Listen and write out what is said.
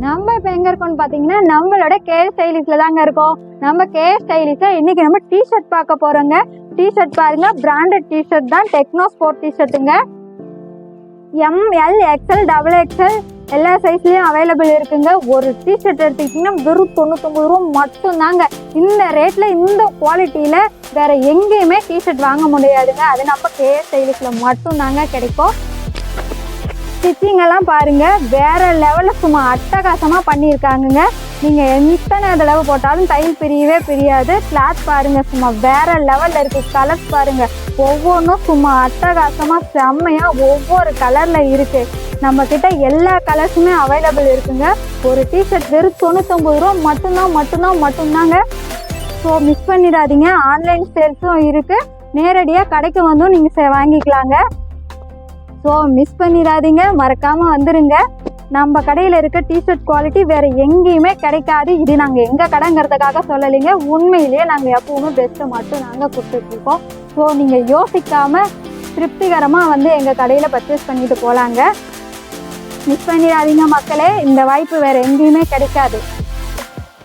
நம்ம இப்போ எங்க இருக்கோம்னு பாத்தீங்கன்னா நம்மளோட கேஎஸ் ஸ்டைலிஷ்ல தாங்க இருக்கோம். நம்ம கேஎஸ் ஸ்டைலிஷ்ல இன்னைக்கு நம்ம டிஷர்ட் பார்க்க போறோங்க. டிஷர்ட் பாருங்க, பிராண்டட் டிஷர்ட் தான், டெக்னோ ஸ்போர்ட் டிஷர்ட்டுங்க. எம்எல் எக்ஸ்எல் டபுள் எக்ஸ்எல் எல்லா சைஸ்லயும் அவைலபிள் இருக்குங்க. ஒரு டிஷர்ட் எடுத்துக்கிட்டீங்கன்னா வெறும் 99 ரூபா மட்டும் தாங்க. இந்த ரேட்ல இந்த குவாலிட்டியில வேற எங்கேயுமே டிஷர்ட் வாங்க முடியாதுங்க. அது நம்ம கேஎஸ் ஸ்டைலிஷ்ல மட்டும் தாங்க கிடைக்கும். ஸ்டிச்சிங் எல்லாம் பாருங்க, வேற லெவல்ல சும்மா அட்டகாசமா பண்ணியிருக்காங்க. நீங்க எத்தனை தடவை போட்டாலும் தையல் பிரியவே பிரியாது. கிளாத் பாருங்க, சும்மா வேற லெவல்ல இருக்கு. கலர்ஸ் பாருங்க, ஒவ்வொன்றும் சும்மா அட்டகாசமா செம்மையா ஒவ்வொரு கலர்ல இருக்கு. நம்ம கிட்ட எல்லா கலர்ஸுமே அவைலபிள் இருக்குங்க. ஒரு டிஷர்ட் வெறும் 99 ரூபா மட்டும்தாங்க. ஸோ மிஸ் பண்ணிடாதீங்க. ஆன்லைன் சேல்ஸும் இருக்கு, நேரடியாக கடைக்கு வந்தும் நீங்கள் வாங்கிக்கலாங்க. ஸோ மிஸ் பண்ணிடாதீங்க, மறக்காமல் வந்துடுங்க. நம்ம கடையில் இருக்க டிஷர்ட் குவாலிட்டி வேறு எங்கேயுமே கிடைக்காது. இது நாங்கள் எங்கள் கடைங்கிறதுக்காக சொல்லலைங்க, உண்மையிலேயே நாங்கள் எப்பவுமே பெஸ்ட்டை மட்டும் நாங்கள் கொடுத்துட்ருக்கோம். ஸோ நீங்கள் யோசிக்காமல் திருப்திகரமாக வந்து எங்கள் கடையில் பர்ச்சேஸ் பண்ணிட்டு போகலாங்க. மிஸ் பண்ணிடாதீங்க மக்களே, இந்த வாய்ப்பு வேறு எங்கேயுமே கிடைக்காது.